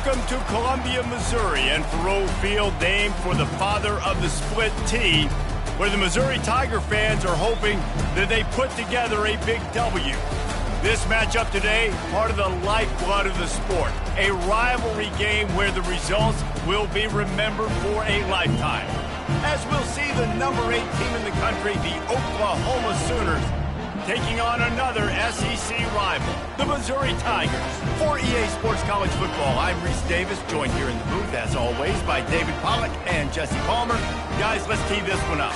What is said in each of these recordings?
Welcome to Columbia, Missouri, and Faroe Field, named for the father of the split T, where the Missouri Tiger fans are hoping that they put together a big W. This matchup today, part of the lifeblood of the sport, a rivalry game where the results will be remembered for a lifetime. As we'll see the number 8 team in the country, the Oklahoma Sooners, taking on another SEC rival, the Missouri Tigers. For EA Sports College Football, I'm Reese Davis, joined here in the booth, as always, by David Pollack and Jesse Palmer. Guys, let's tee this one up.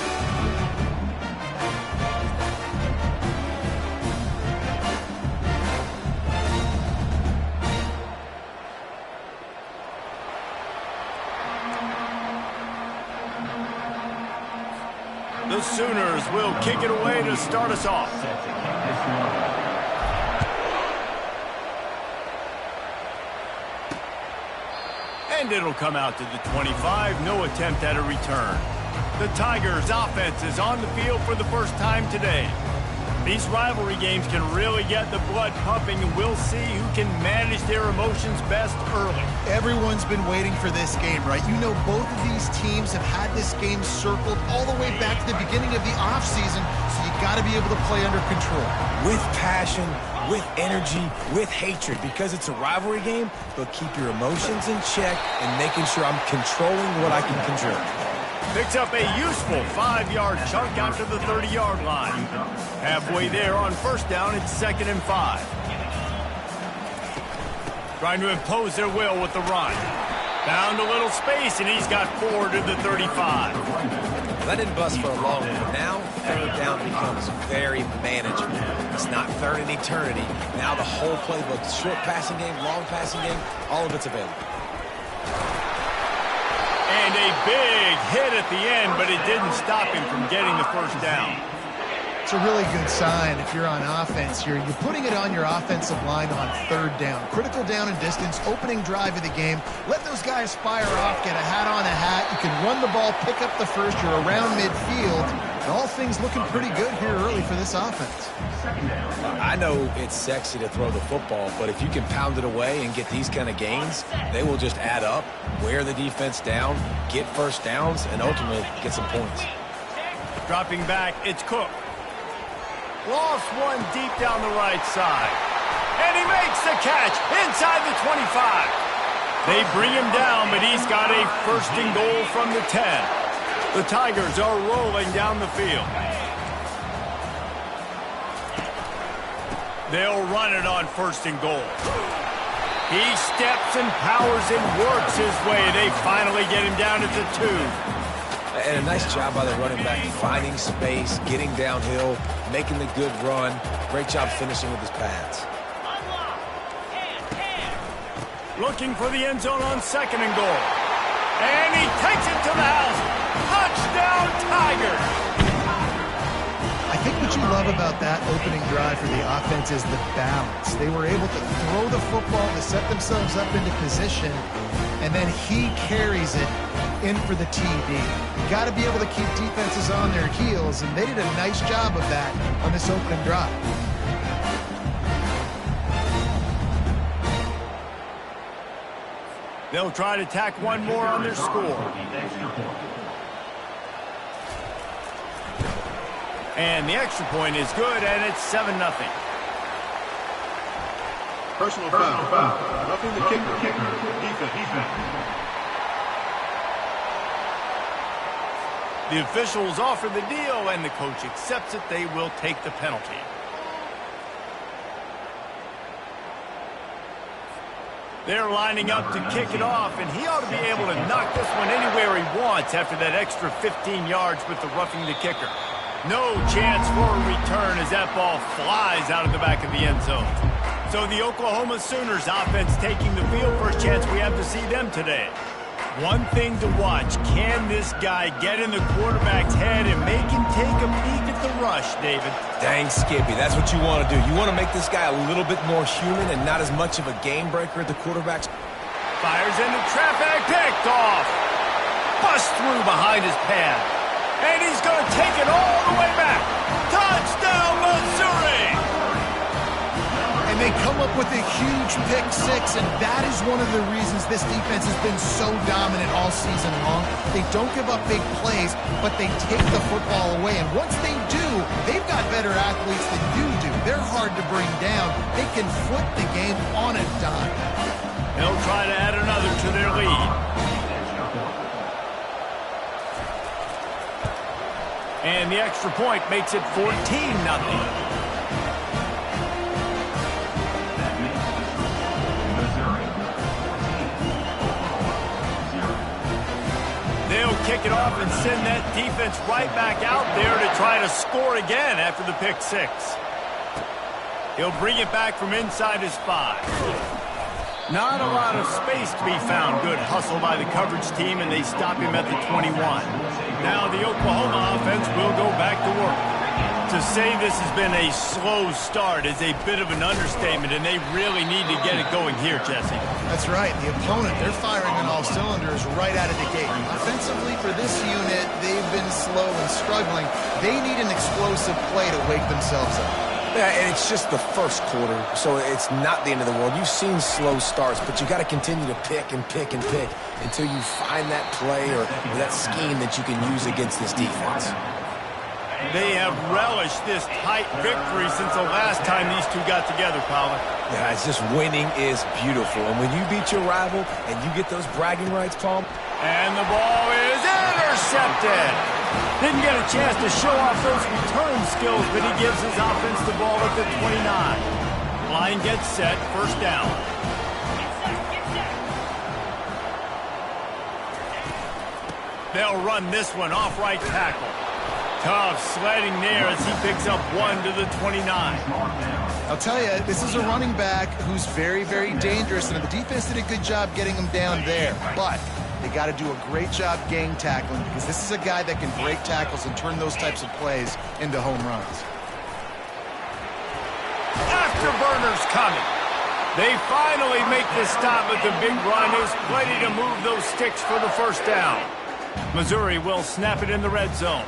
The Sooners will kick it away to start us off. And it'll come out to the 25, no attempt at a return. The Tigers' offense is on the field for the first time today. These rivalry games can really get the blood pumping, and we'll see who can manage their emotions best early. Everyone's been waiting for this game, right? You know, both of these teams have had this game circled all the way back to the beginning of the offseason, so you got to be able to play under control. With passion, with energy, with hatred, because it's a rivalry game, but keep your emotions in check and making sure I'm controlling what I can control. Picks up a useful 5-yard chunk after the 30-yard line. Halfway there on first down, it's 2nd and 5. Trying to impose their will with the run. Found a little space, and he's got 4 to the 35. That didn't bust for a long one, but now third down becomes very manageable. It's not third in eternity. Now the whole playbook, short passing game, long passing game, all of it's available. And a big hit at the end, but it didn't stop him from getting the first down. It's a really good sign if you're on offense here. You're putting it on your offensive line on third down. Critical down and distance, opening drive of the game. Let those guys fire off, get a hat on a hat. You can run the ball, pick up the first. You're around midfield. And all things looking pretty good here early for this offense. I know it's sexy to throw the football, but if you can pound it away and get these kind of gains, they will just add up, wear the defense down, get first downs, and ultimately get some points. Dropping back, it's Cook. Lost one deep down the right side. And he makes the catch inside the 25. They bring him down, but he's got a 1st and goal from the 10. The Tigers are rolling down the field. They'll run it on 1st and goal. He steps and powers and works his way. They finally get him down at the 2. And a nice job by the running back, finding space, getting downhill, making the good run. Great job finishing with his pads. Looking for the end zone on 2nd and goal. And he takes it to the house. Touchdown, Tigers! I think what you love about that opening drive for the offense is the balance. They were able to throw the football to set themselves up into position, and then he carries it in for the TD. You got to be able to keep defenses on their heels, and they did a nice job of that on this opening drive. They'll try to tack one more on their score. And the extra point is good, and it's 7-0. Personal foul. Roughing the kicker. Defense. The officials offer the deal, and the coach accepts it. They will take the penalty. They're lining up to kick it off, and he ought to be able to knock this one anywhere he wants after that extra 15 yards with the roughing the kicker. No chance for a return as that ball flies out of the back of the end zone. So the Oklahoma Sooners offense taking the field. First chance we have to see them today. One thing to watch, can this guy get in the quarterback's head and make him take a peek at the rush, David? Dang, Skippy, that's what you want to do. You want to make this guy a little bit more human and not as much of a game breaker at the quarterback's. Fires into traffic, picked off. Bust through behind his pad. And he's going to take it all the way back. Touchdown, Missouri! And they They come up with a huge pick six, and that is one of the reasons this defense has been so dominant all season long. They don't give up big plays, but they take the football away. And once they do, they've got better athletes than you do. They're hard to bring down. They can flip the game on a dime. They'll try to add another to their lead. And the extra point makes it 14-0. They'll kick it off and send that defense right back out there to try to score again after the pick six. He'll bring it back from inside his 5. Not a lot of space to be found. Good hustle by the coverage team, and they stop him at the 21. Now the Oklahoma offense will go back to work. To say this has been a slow start is a bit of an understatement, and they really need to get it going here, Jesse. That's right. The opponent, they're firing on all cylinders right out of the gate. Offensively, for this unit, they've been slow and struggling. They need an explosive play to wake themselves up. Yeah, and it's just the first quarter, so it's not the end of the world. You've seen slow starts, but you got to continue to pick and pick and pick until you find that play or that scheme that you can use against this defense. They have relished this tight victory since the last time these two got together, Pollard. Yeah, it's just winning is beautiful. And when you beat your rival and you get those bragging rights, Paul. And the ball is intercepted. Didn't get a chance to show off those return skills, but he gives his offense the ball at the 29. Line gets set, first down. They'll run this one off right tackle. Tough sledding there as he picks up 1 to the 29. I'll tell you, this is a running back who's very, very dangerous, and the defense did a good job getting him down there. But they got to do a great job gang tackling because this is a guy that can break tackles and turn those types of plays into home runs. Afterburners coming. They finally make the stop, but the big run is plenty to move those sticks for the first down. Missouri will snap it in the red zone.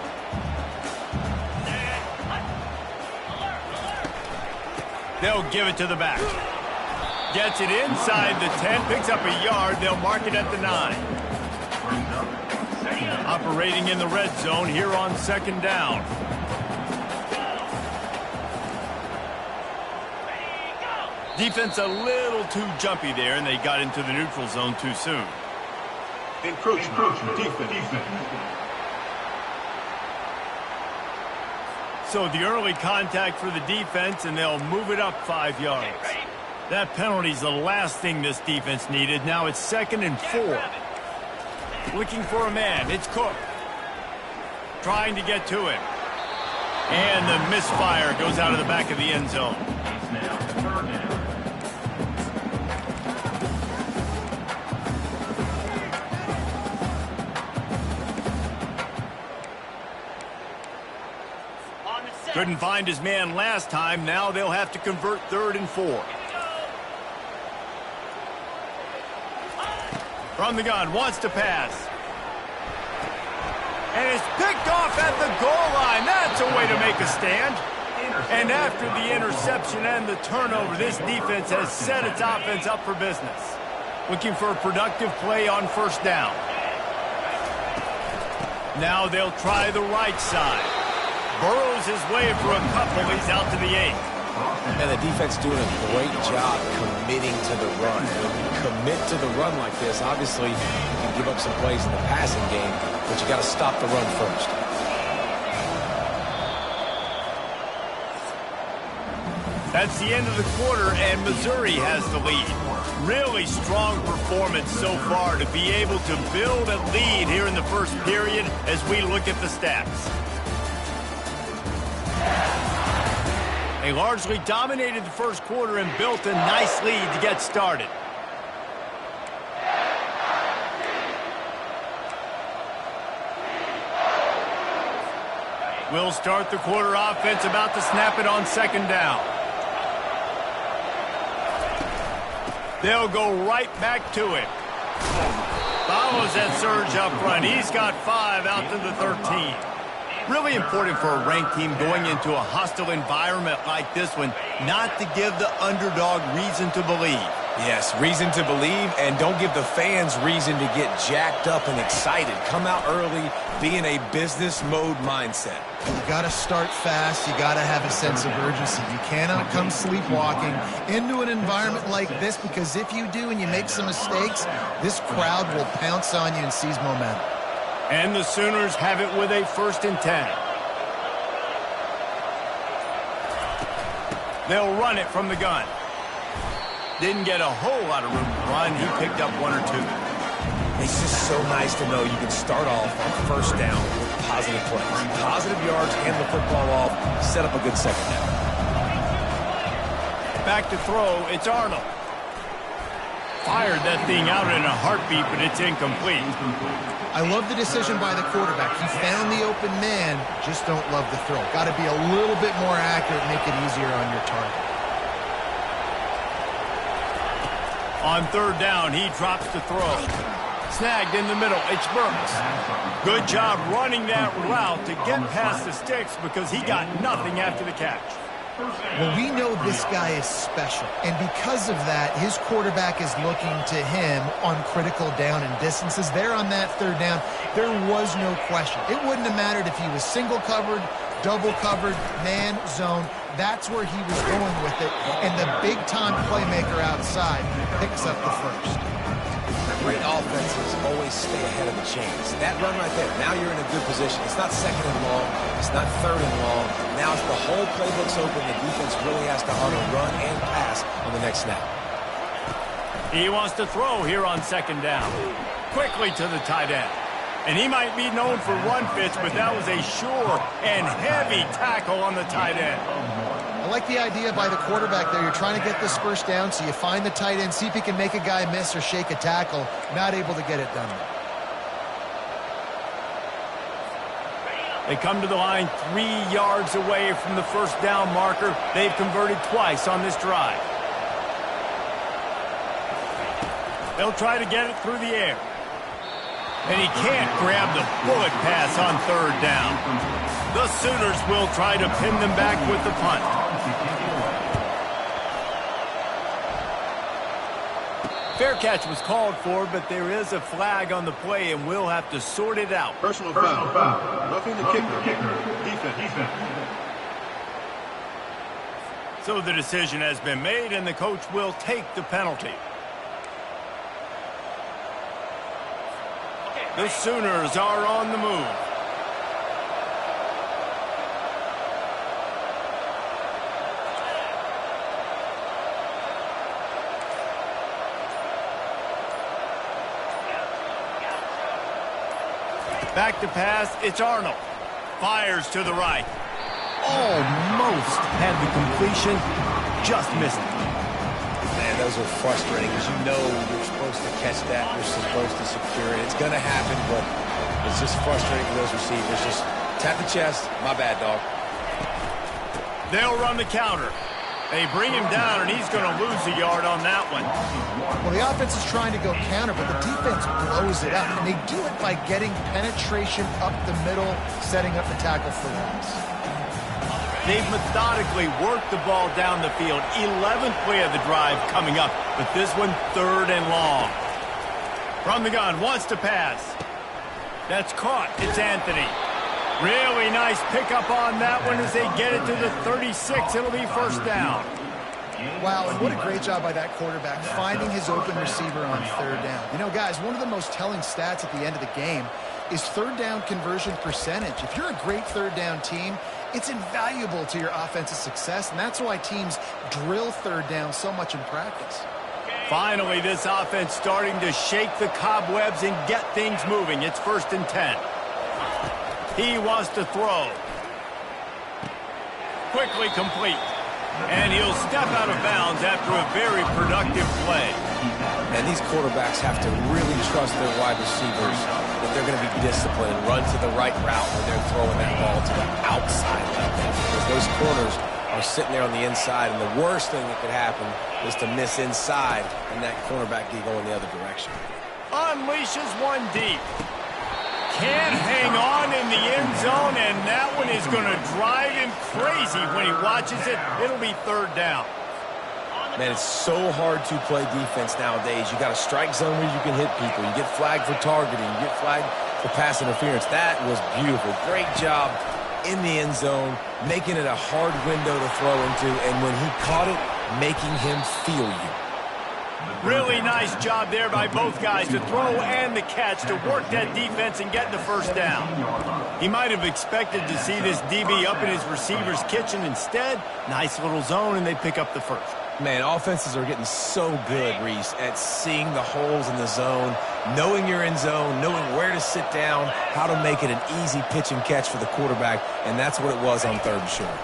They'll give it to the back. Gets it inside the 10, picks up a yard. They'll mark it at the 9. Operating in the red zone here on second down. Defense a little too jumpy there, and they got into the neutral zone too soon. Encroachment. Defense. So the early contact for the defense, and they'll move it up 5 yards. That penalty's the last thing this defense needed. Now it's 2nd and 4. Looking for a man. It's Cook. Trying to get to him. And the misfire goes out of the back of the end zone. Couldn't find his man last time. Now they'll have to convert 3rd and 4. From the gun, wants to pass. And it's picked off at the goal line. That's a way to make a stand. And after the interception and the turnover, this defense has set its offense up for business. Looking for a productive play on first down. Now they'll try the right side. Burrows his way for a couple. He's out to the 8. And the defense doing a great job committing to the run. When you commit to the run like this, obviously you can give up some plays in the passing game, but you got to stop the run first. That's the end of the quarter, and Missouri has the lead. Really strong performance so far to be able to build a lead here in the first period as we look at the stats. They largely dominated the first quarter and built a nice lead to get started. We'll start the quarter offense, about to snap it on second down. They'll go right back to it. Follows that surge up front. He's got 5 out to the 13. Really important for a ranked team going into a hostile environment like this one, not to give the underdog reason to believe. Yes, reason to believe, and don't give the fans reason to get jacked up and excited. Come out early, be in a business mode mindset. You got to start fast. You got to have a sense of urgency. You cannot come sleepwalking into an environment like this, because if you do and you make some mistakes, this crowd will pounce on you and seize momentum. And the Sooners have it with a 1st and 10. They'll run it from the gun. Didn't get a whole lot of room to run. He picked up 1 or 2. It's just so nice to know you can start off on 1st down with positive plays. Positive yards, hand the football off, set up a good 2nd down. Back to throw, it's Arnold. Fired that thing out in a heartbeat, but it's incomplete. I love the decision by the quarterback. He found the open man, just don't love the throw. Got to be a little bit more accurate, make it easier on your target. On 3rd down, he drops the throw. Snagged in the middle, it's Burks. Good job running that route to get past the sticks, because he got nothing after the catch. Well, we know this guy is special, and because of that, his quarterback is looking to him on critical down and distances. There on that 3rd down, there was no question. It wouldn't have mattered if he was single covered, double covered, man, zone. That's where he was going with it, and the big-time playmaker outside picks up the 1st. Great offenses always stay ahead of the chains. That run right there, now you're in a good position. It's not 2nd and long. It's not 3rd and long. Now it's the whole playbook's open. The defense really has to honor run and pass on the next snap. He wants to throw here on 2nd down. Quickly to the tight end. And he might be known for run fits, but that was a sure and heavy tackle on the tight end. I like the idea by the quarterback there. You're trying to get this 1st down, so you find the tight end, see if he can make a guy miss or shake a tackle. Not able to get it done. They come to the line 3 yards away from the 1st down marker. They've converted twice on this drive. They'll try to get it through the air. And he can't grab the bullet pass on 3rd down. The Sooners will try to pin them back with the punt. Fair catch was called for, but there is a flag on the play, and we'll have to sort it out. Personal foul. Roughing the kicker. Defense. So the decision has been made, and the coach will take the penalty. The Sooners are on the move. Back to pass, it's Arnold. Fires to the right. Almost had the completion, just missed it. Man, those are frustrating, because you know you're supposed to catch that, you're supposed to secure it. It's going to happen, but it's just frustrating for those receivers. Just tap the chest. My bad, dog. They'll run the counter. They bring him down, and he's going to lose a yard on that one. Well, the offense is trying to go counter, but the defense blows it up, and they do it by getting penetration up the middle, setting up the tackle for loss. They've methodically worked the ball down the field. 11th play of the drive coming up, but this one 3rd and long. From the gun, wants to pass. That's caught. It's Anthony. Really nice pickup on that one as they get it to the 36. It'll be 1st down. Wow, and what a great job by that quarterback, finding his open receiver on 3rd down. You know, guys, one of the most telling stats at the end of the game is 3rd down conversion percentage. If you're a great 3rd down team, it's invaluable to your offensive success, and that's why teams drill 3rd down so much in practice. Finally, this offense starting to shake the cobwebs and get things moving. It's 1st and 10. He wants to throw. Quickly complete. And he'll step out of bounds after a very productive play. And these quarterbacks have to really trust their wide receivers that they're going to be disciplined and run to the right route when they're throwing that ball to the outside like that. Because those corners are sitting there on the inside, and the worst thing that could happen is to miss inside and that cornerback be going the other direction. Unleashes one deep. can't hang on in the end zone, and that one is going to drive him crazy when he watches it. It'll be third down. Man, it's so hard to play defense nowadays. You got a strike zone where you can hit people. You get flagged for targeting. You get flagged for pass interference. That was beautiful. Great job in the end zone, making it a hard window to throw into, and when he caught it, making him feel you. Really nice job there by both guys to throw and the catch to work that defense and get the first down. He might have expected to see this DB up in his receiver's kitchen. Instead, nice little zone, and they pick up the first. Man, offenses are getting so good, Reese, at seeing the holes in the zone, knowing you're in zone, knowing where to sit down, how to make it an easy pitch and catch for the quarterback, and that's what it was on third and short.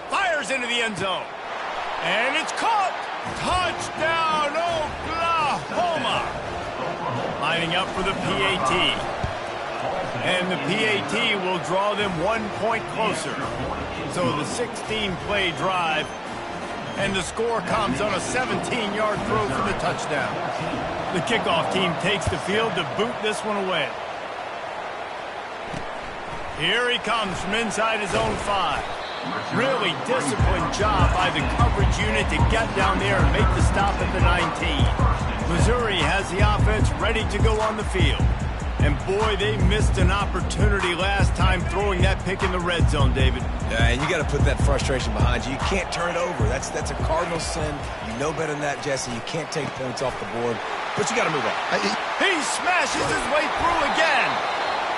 Fires into the end zone, and it's caught. Touchdown, Oklahoma! Lining up for the PAT. And the PAT will draw them 1 point closer. So the 16-play drive, and the score comes on a 17-yard throw for the touchdown. The kickoff team takes the field to boot this one away. Here he comes from inside his own 5. Really disciplined job by the coverage unit to get down there and make the stop at the 19. Missouri has the offense ready to go on the field. And boy, they missed an opportunity last time throwing that pick in the red zone, David. Yeah, and you got to put that frustration behind you. You can't turn it over. That's a cardinal sin. You know better than that, Jesse. You can't take points off the board, but you got to move on. He smashes his way through again.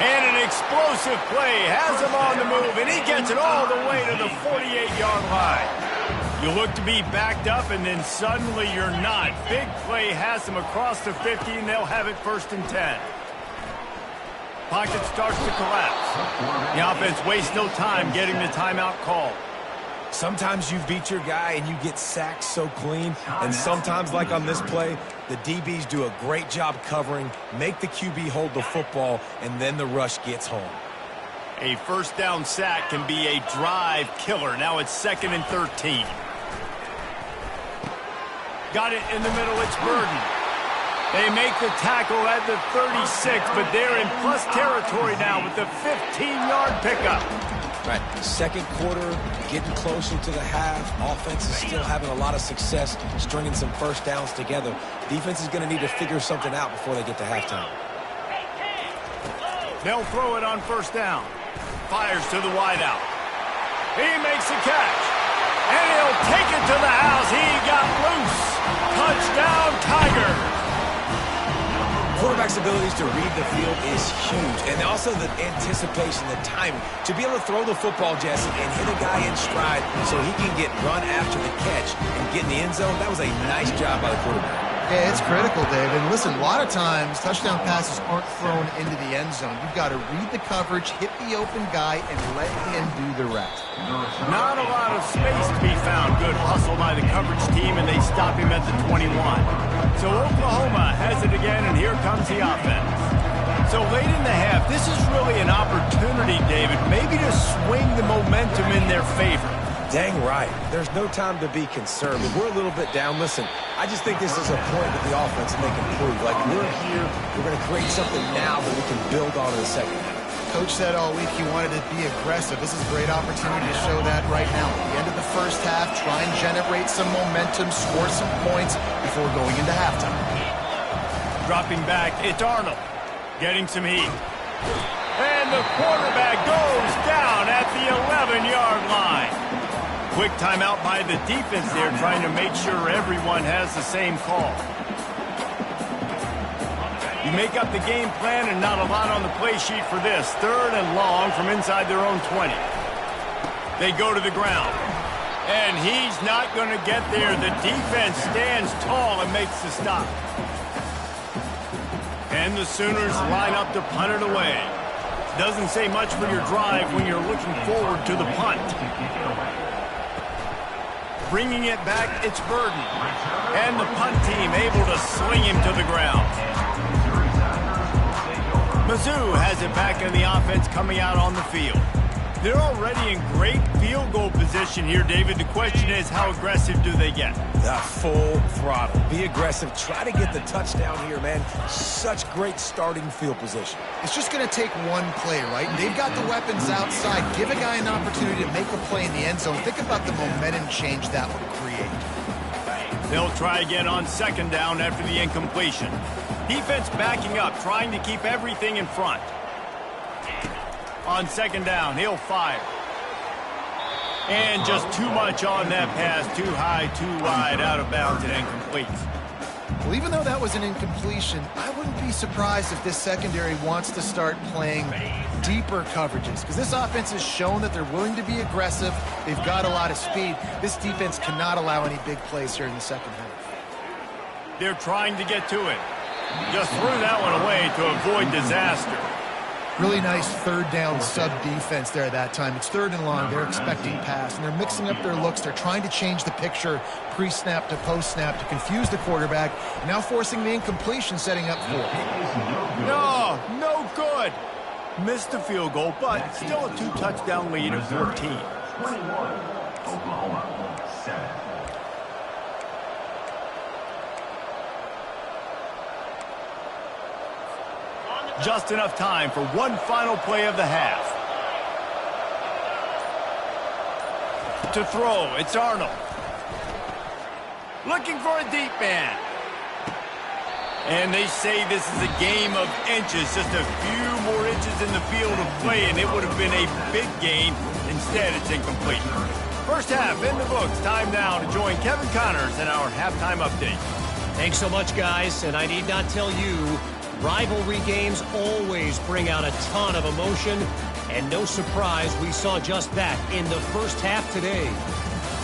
And an explosive play has him on the move, and he gets it all the way to the 48-yard line. You look to be backed up, and then suddenly you're not. Big play has them across the 50, and they'll have it first and 10. Pocket starts to collapse. The offense wastes no time getting the timeout called. Sometimes you beat your guy and you get sacked so clean, and sometimes, like on this play, the DBs do a great job covering, make the QB hold the football, and then the rush gets home. A first down sack can be a drive killer. Now it's 2nd and 13. Got it in the middle, it's Burden. They make the tackle at the 36, but they're in plus territory now with the 15-yard pickup. Right, second quarter, getting closer to the half. Offense is still having a lot of success stringing some first downs together. Defense is going to need to figure something out before they get to halftime. They'll throw it on first down. Fires to the wideout. He makes the catch. And he'll take it to the house. He got loose. Touchdown, Tigers. Quarterback's abilities to read the field is huge, and also the anticipation, the timing. To be able to throw the football, Jesse, and hit a guy in stride so he can get run after the catch and get in the end zone, that was a nice job by the quarterback. Yeah, it's critical, David. And listen, a lot of times touchdown passes aren't thrown into the end zone. You've got to read the coverage, hit the open guy, and let him do the rest. Not a lot of space to be found. Good hustle by the coverage team, and they stop him at the 21. So Oklahoma has it again, and here comes the offense. So late in the half, this is really an opportunity, David, maybe to swing the momentum in their favor. Dang right. There's no time to be concerned. If we're a little bit down, listen, I just think this is a point with the offense and they can prove. Like, we're here, we're going to create something now that we can build on in the second half. Coach said all week he wanted to be aggressive. This is a great opportunity to show that right now. At the end of the first half, try and generate some momentum, score some points before going into halftime. Dropping back, it's Arnold. Getting some heat. And the quarterback goes down at the 11-yard line. Quick timeout by the defense there, trying to make sure everyone has the same call. You make up the game plan and not a lot on the play sheet for this. 3rd and long from inside their own 20. They go to the ground. And he's not going to get there. The defense stands tall and makes the stop. And the Sooners line up to punt it away. Doesn't say much for your drive when you're looking forward to the punt. Bringing it back, it's Burden. And the punt team able to sling him to the ground. Mizzou has it back in the offense coming out on the field. They're already in great field goal position here, David. The question is, how aggressive do they get? Full throttle. Be aggressive. Try to get the touchdown here, man. Such great starting field position. It's just going to take one play, right? They've got the weapons outside. Give a guy an opportunity to make a play in the end zone. Think about the momentum change that would create. They'll try again on second down after the incompletion. Defense backing up, trying to keep everything in front. On second down, he'll fire. And just too much on that pass. Too high, too wide, out of bounds, and incomplete. Well, even though that was an incompletion, I wouldn't be surprised if this secondary wants to start playing deeper coverages, because this offense has shown that they're willing to be aggressive. They've got a lot of speed. This defense cannot allow any big plays here in the second half. They're trying to get to it. Just threw that one away to avoid disaster. Really nice third down sub-defense there that time. It's third and long. They're expecting pass, and they're mixing up their looks. They're trying to change the picture pre-snap to post-snap to confuse the quarterback, and now forcing the incompletion, setting up fourth. No good. Missed the field goal, but still a two-touchdown lead of 14. 21, Oklahoma, 7. Just enough time for one final play of the half. To throw, it's Arnold. Looking for a deep man. And they say this is a game of inches, just a few more inches in the field of play, and it would have been a big gain. Instead, it's incomplete. First half in the books. Time now to join Kevin Connors in our halftime update. Thanks so much, guys, and I need not tell you, rivalry games always bring out a ton of emotion, and no surprise, we saw just that in the first half today.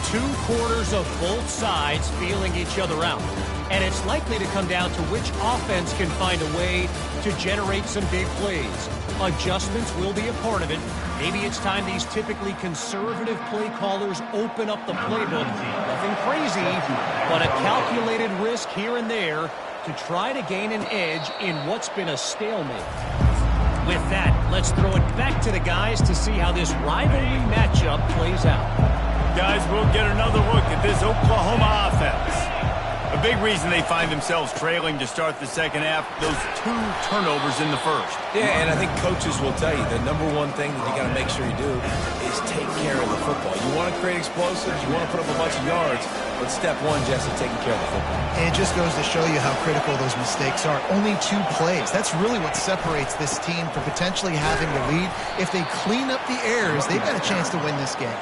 2 quarters of both sides feeling each other out, and it's likely to come down to which offense can find a way to generate some big plays. Adjustments will be a part of it. Maybe it's time these typically conservative play callers open up the playbook. Nothing crazy, but a calculated risk here and there to try to gain an edge in what's been a stalemate. With that, let's throw it back to the guys to see how this rivalry matchup plays out. Guys, we'll get another look at this Oklahoma offense. A big reason they find themselves trailing to start the second half, those 2 turnovers in the first. Yeah, and I think coaches will tell you the number one thing that you got to make sure you do is take care of the football. You want to create explosives, you want to put up a bunch of yards, but step one, Jesse, taking care of the football. And it just goes to show you how critical those mistakes are. Only 2 plays. That's really what separates this team from potentially having the lead. If they clean up the errors, they've got a chance to win this game.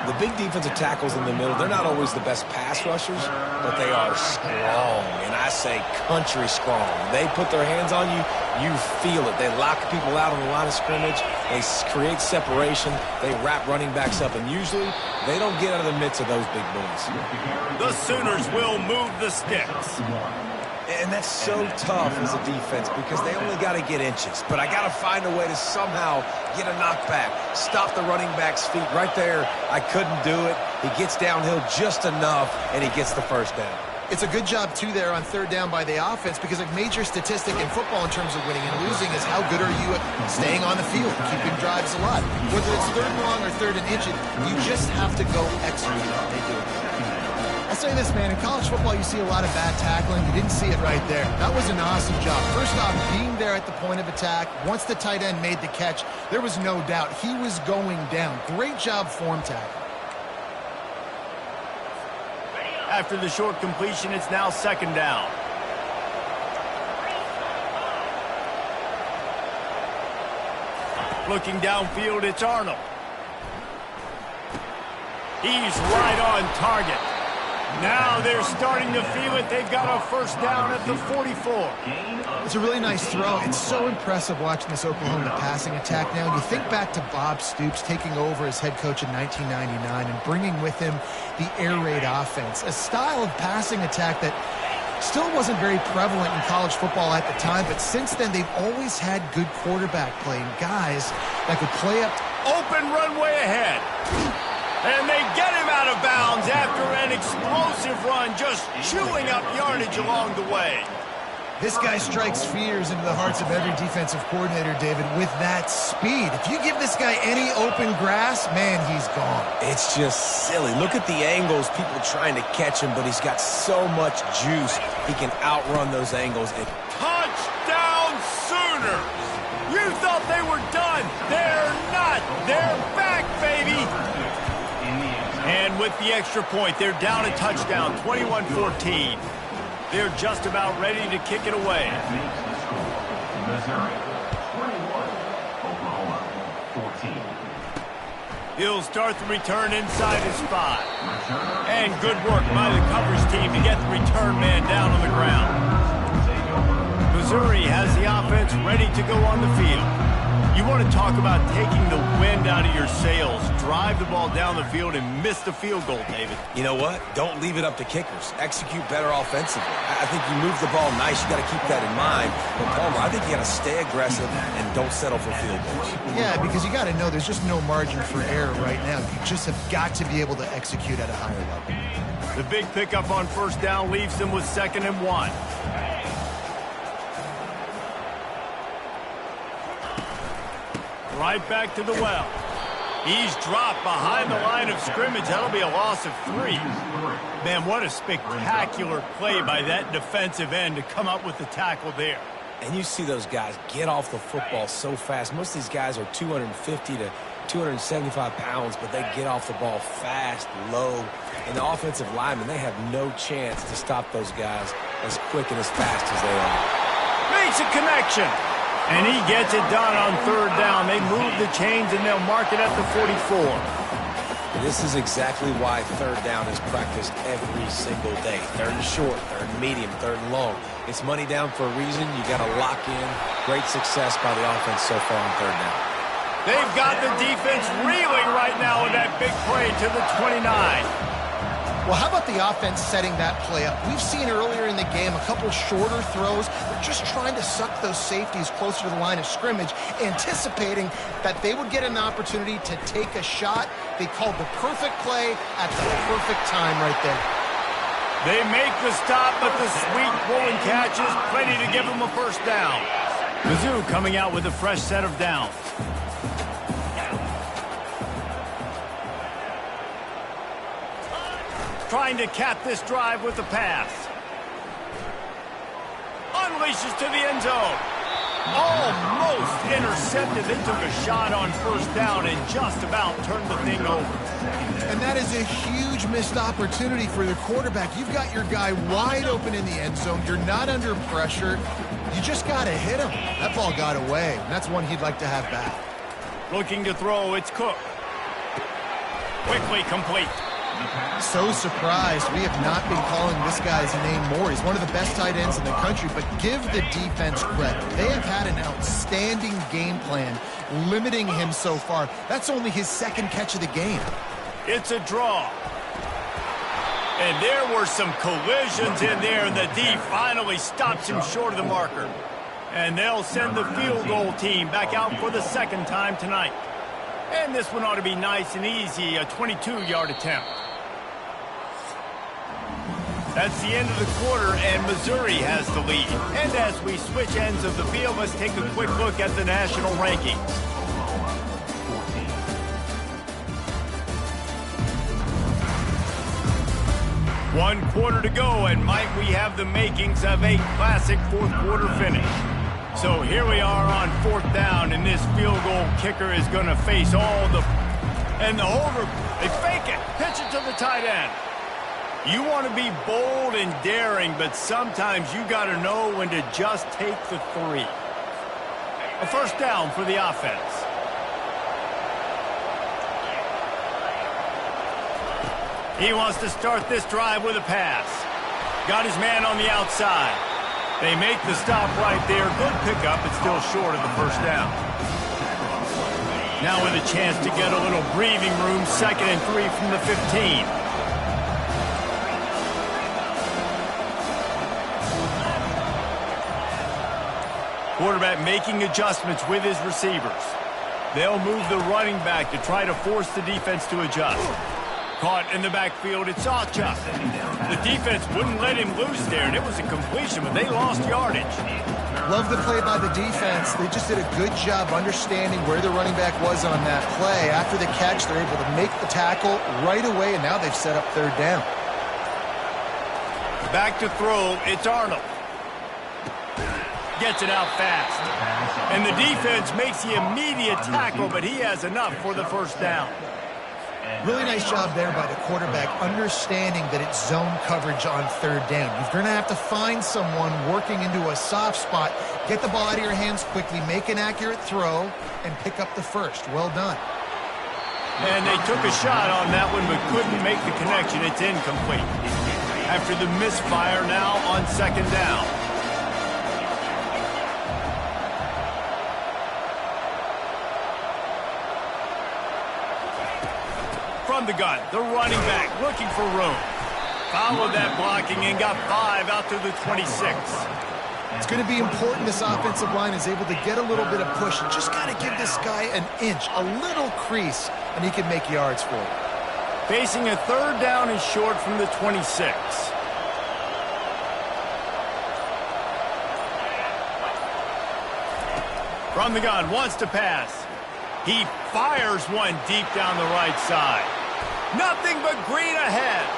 The big defensive tackles in the middle, they're not always the best pass rushers, but they are strong, and I say country strong. They put their hands on you, you feel it. They lock people out on the line of scrimmage. They create separation. They wrap running backs up, and usually they don't get out of the midst of those big boys. The Sooners will move the sticks. And that's so tough as a defense because they only got to get inches. But I got to find a way to somehow get a knockback, stop the running back's feet. Right there, I couldn't do it. He gets downhill just enough, and he gets the first down. It's a good job, too, there on third down by the offense, because a major statistic in football in terms of winning and losing is how good are you at staying on the field, keeping drives alive. Whether it's third and long or third and inches, you just have to go execute. They do it. I'll say this, man, in college football, you see a lot of bad tackling. You didn't see it right there. That was an awesome job. First off, being there at the point of attack. Once the tight end made the catch, there was no doubt he was going down. Great job form tackle. After the short completion, it's now second down. Looking downfield, it's Arnold. He's right on target. Now they're starting to feel it. They've got a first down at the 44. It's a really nice throw. It's so impressive watching this Oklahoma passing attack now. You think back to Bob Stoops taking over as head coach in 1999 and bringing with him the air raid offense, a style of passing attack that still wasn't very prevalent in college football at the time, but since then they've always had good quarterback play and guys that could play up. Open runway ahead. And they get him out of bounds after an explosive run, just chewing up yardage along the way. This guy strikes fears into the hearts of every defensive coordinator, David, with that speed. If you give this guy any open grass, man, he's gone. It's just silly. Look at the angles, people trying to catch him, but he's got so much juice. He can outrun those angles. Touchdown Sooners! You thought they were done. They're not. They're back, baby. And with the extra point, they're down a touchdown, 21-14. They're just about ready to kick it away. Missouri, 21, Oklahoma, 14. He'll start the return inside his 5. And good work by the coverage team to get the return man down on the ground. Missouri has the offense ready to go on the field. You want to talk about taking the wind out of your sails. Drive the ball down the field and miss the field goal, David. You know what? Don't leave it up to kickers. Execute better offensively. I think you move the ball nice. You got to keep that in mind. But, Palmer, I think you got to stay aggressive and don't settle for field goals. Yeah, because you got to know there's just no margin for error right now. You just have got to be able to execute at a higher level. The big pickup on first down leaves them with 2nd and 1. Right back to the well. He's dropped behind the line of scrimmage. That'll be a loss of 3. Man, what a spectacular play by that defensive end to come up with the tackle there. And you see those guys get off the football so fast. Most of these guys are 250 to 275 pounds, but they get off the ball fast, low. And the offensive linemen, they have no chance to stop those guys as quick and as fast as they are. Makes a connection. And he gets it done on 3rd down. They move the chains, and they'll mark it at the 44. This is exactly why 3rd down is practiced every single day. 3rd and short, 3rd and medium, 3rd and long. It's money down for a reason. You got to lock in. Great success by the offense so far on 3rd down. They've got the defense reeling right now with that big play to the 29. Well, how about the offense setting that play up? We've seen earlier in the game a couple shorter throws. They're just trying to suck those safeties closer to the line of scrimmage, anticipating that they would get an opportunity to take a shot. They called the perfect play at the perfect time right there. They make the stop, but the sweet pulling catch is plenty to give them a first down. Mizzou coming out with a fresh set of downs. Trying to cap this drive with the pass. Unleashes to the end zone. Almost intercepted. They took a shot on first down and just about turned the thing over. And that is a huge missed opportunity for the quarterback. You've got your guy wide open in the end zone. You're not under pressure. You just got to hit him. That ball got away, and that's one he'd like to have back. Looking to throw, it's Cook. Quickly complete. So surprised we have not been calling this guy's name more. He's one of the best tight ends in the country, but give the defense credit. They have had an outstanding game plan limiting him so far. That's only his 2nd catch of the game. It's a draw. And there were some collisions in there, and the D finally stops him short of the marker. And they'll send the field goal team back out for the 2nd time tonight. And this one ought to be nice and easy, a 22-yard attempt. That's the end of the quarter, and Missouri has the lead. And as we switch ends of the field, let's take a quick look at the national rankings. One quarter to go, and might we have the makings of a classic 4th quarter finish. So here we are on 4th down, and this field goal kicker is going to face all the... And the holder, they fake it, pitch it to the tight end. You want to be bold and daring, but sometimes you got to know when to just take the 3. A first down for the offense. He wants to start this drive with a pass. Got his man on the outside. They make the stop right there. Good pickup, but still short of the first down. Now with a chance to get a little breathing room, 2nd and 3 from the 15. Quarterback making adjustments with his receivers. They'll move the running back to try to force the defense to adjust. Caught in the backfield, it's Ocha. The defense wouldn't let him loose there, and it was a completion, but they lost yardage. Love the play by the defense. They just did a good job understanding where the running back was on that play. After the catch, they're able to make the tackle right away, and now they've set up third down. Back to throw, it's Arnold. Gets it out fast. And the defense makes the immediate tackle, but he has enough for the first down. Really nice job there by the quarterback, understanding that it's zone coverage on third down. You're going to have to find someone working into a soft spot, get the ball out of your hands quickly, make an accurate throw, and pick up the first. Well done. And they took a shot on that one, but couldn't make the connection. It's incomplete. After the misfire, now on second down. From the gun, the running back looking for room. Followed that blocking and got 5 out to the 26. It's going to be important this offensive line is able to get a little bit of push. Just got to give this guy an inch, a little crease, and he can make yards for it. Facing a third down and short from the 26. From the gun, wants to pass. He fires one deep down the right side. Nothing but green ahead.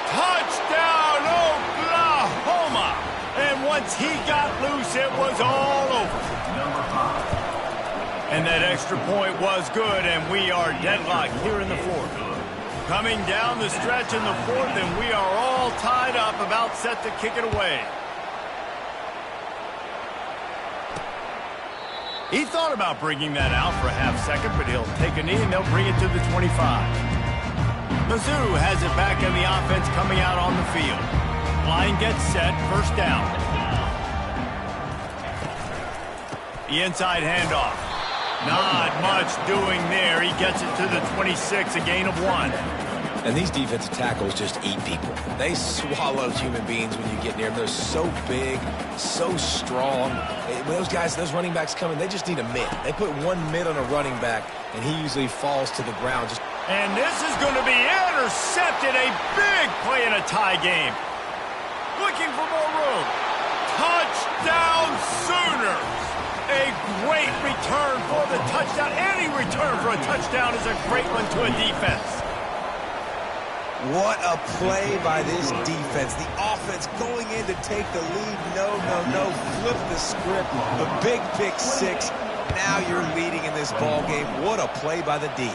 Touchdown, Oklahoma! And once he got loose, it was all over. And that extra point was good, and we are deadlocked here in the fourth. Coming down the stretch in the fourth, and we are all tied up, about set to kick it away. He thought about bringing that out for a half second, but he'll take a knee and they'll bring it to the 25. Mizzou has it back in the offense coming out on the field. Line gets set, first down. The inside handoff. Not much doing there. He gets it to the 26, a gain of 1. And these defensive tackles just eat people. They swallow human beings when you get near them. They're so big, so strong. When those guys, those running backs come in, they just need a mid. They put one mid on a running back, and he usually falls to the ground. And this is going to be intercepted. A big play in a tie game. Looking for more room. Touchdown Sooners. A great return for the touchdown. Any return for a touchdown is a great one to a defense. What a play by this defense. The offense going in to take the lead. No. Flip the script. A big pick 6. Now you're leading in this ball game. What a play by the D.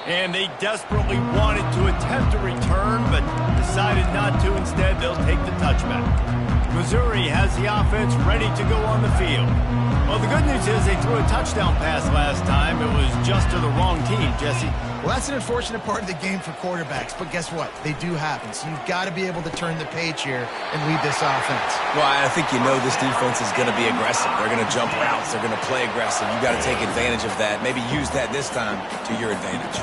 And they desperately wanted to attempt a return, but decided not to. Instead, they'll take the touchback. Missouri has the offense ready to go on the field. Well, the good news is they threw a touchdown pass last time. It was just to the wrong team, Jesse. Well, that's an unfortunate part of the game for quarterbacks, but guess what? They do happen, so you've got to be able to turn the page here and lead this offense. Well, I think you know this defense is going to be aggressive. They're going to jump routes. They're going to play aggressive. You've got to take advantage of that. Maybe use that this time to your advantage.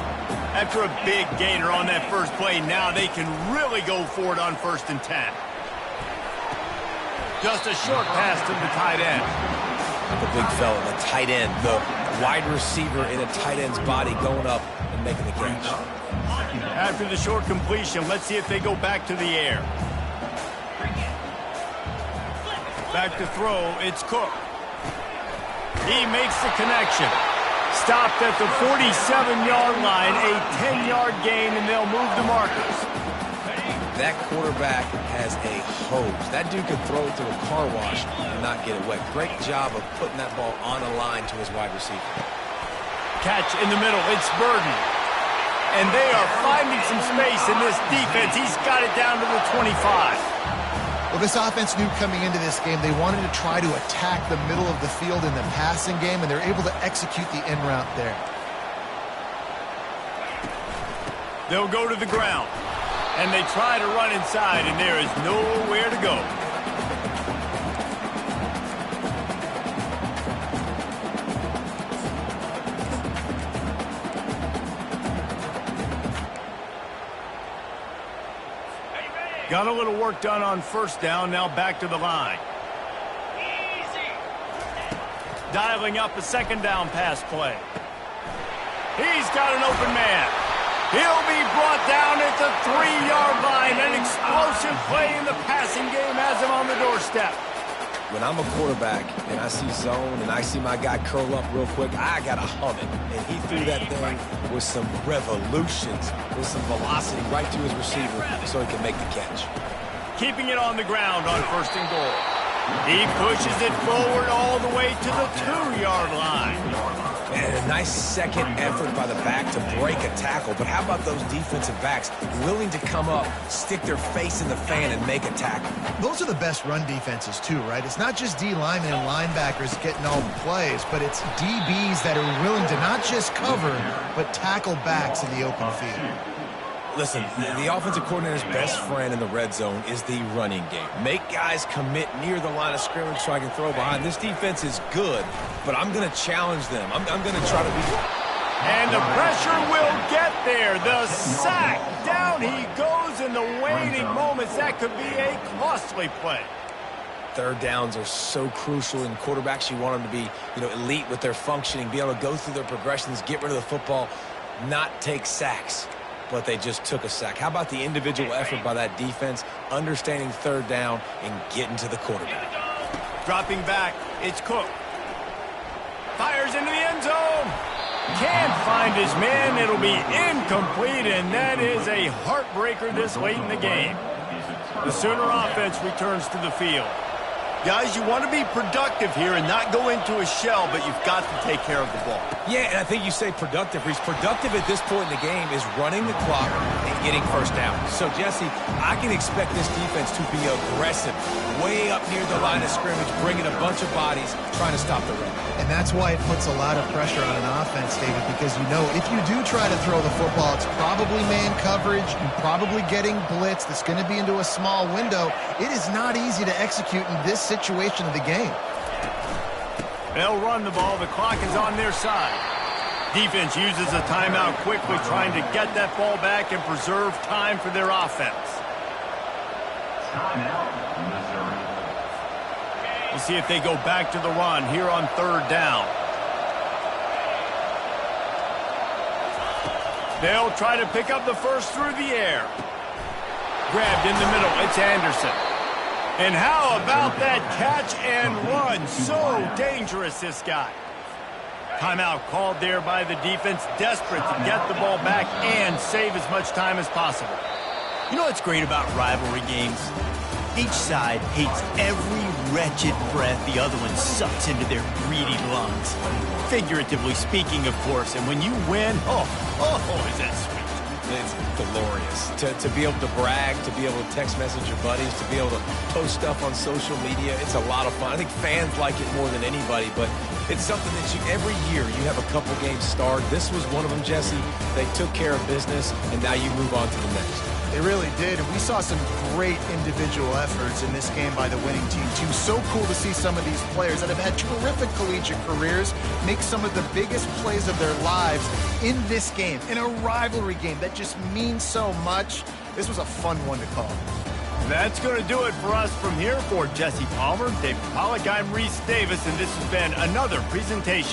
After a big gainer on that first play, now they can really go for it on 1st and 10. Just a short pass to the tight end. The big fella, the tight end, the wide receiver in a tight end's body going up and making the catch. After the short completion, let's see if they go back to the air. Back to throw, it's Cook. He makes the connection. Stopped at the 47-yard line, a 10-yard gain, and they'll move the markers. That quarterback has a hose. That dude could throw it through a car wash and not get it wet. Great job of putting that ball on a line to his wide receiver. Catch in the middle, it's Burden. And they are finding some space in this defense. He's got it down to the 25. Well, this offense knew coming into this game they wanted to try to attack the middle of the field in the passing game, and they're able to execute the in route there. They'll go to the ground. And they try to run inside, and there is nowhere to go. Got a little work done on 1st down, now back to the line. Dialing up a 2nd down pass play. He's got an open man. He'll be brought down at the 3-yard line. An explosive play in the passing game has him on the doorstep. When I'm a quarterback and I see zone and I see my guy curl up real quick, I got to hum it. And he threw that thing with some revolutions, with some velocity right to his receiver so he can make the catch. Keeping it on the ground on 1st and goal. He pushes it forward all the way to the 2-yard line. And a nice second effort by the back to break a tackle. But how about those defensive backs willing to come up, stick their face in the fan, and make a tackle? Those are the best run defenses, too, right? It's not just D linemen and linebackers getting all the plays, but it's DBs that are willing to not just cover, but tackle backs in the open field. Listen, the offensive coordinator's best friend in the red zone is the running game. Make guys commit near the line of scrimmage so I can throw behind. This defense is good, but I'm going to challenge them. I'm going to try to be... And the pressure will get there. The sack. Down he goes in the waiting moments. That could be a costly play. 3rd downs are so crucial, and quarterbacks, you want them to be, elite with their functioning, be able to go through their progressions, get rid of the football, not take sacks. But they just took a sack. How about the individual effort by that defense, understanding 3rd down and getting to the quarterback? Dropping back, it's Cook. Fires into the end zone. Can't find his man. It'll be incomplete, and that is a heartbreaker this late in the game. The Sooner offense returns to the field. Guys, you want to be productive here and not go into a shell, but you've got to take care of the ball. Yeah, and I think you say productive. He's productive at this point in the game is running the clock and getting 1st down. So, Jesse, I can expect this defense to be aggressive, way up near the line of scrimmage, bringing a bunch of bodies, trying to stop the run. And that's why it puts a lot of pressure on an offense, David, because if you do try to throw the football, it's probably man coverage, you're probably getting blitz, that's going to be into a small window. It is not easy to execute in this situation of the game. They'll run the ball. The clock is on their side. Defense uses a timeout quickly, trying to get that ball back and preserve time for their offense. We'll see if they go back to the run here on 3rd down. They'll try to pick up the first through the air. Grabbed in the middle. It's Anderson. And how about that catch and run? So dangerous, this guy. Timeout called there by the defense, desperate to get the ball back and save as much time as possible. You know what's great about rivalry games? Each side hates every wretched breath the other one sucks into their greedy lungs. Figuratively speaking, of course. And when you win, oh, is that sweet. It's glorious. To be able to brag, to be able to text message your buddies, to be able to post stuff on social media, it's a lot of fun. I think fans like it more than anybody, but it's something that every year you have a couple games starred. This was one of them, Jesse. They took care of business, and now you move on to the next. They really did, and we saw some great individual efforts in this game by the winning team, too. So cool to see some of these players that have had terrific collegiate careers make some of the biggest plays of their lives in this game, in a rivalry game that just means so much. This was a fun one to call. That's going to do it for us from here. For Jesse Palmer, David Pollack, I'm Reese Davis, and this has been another presentation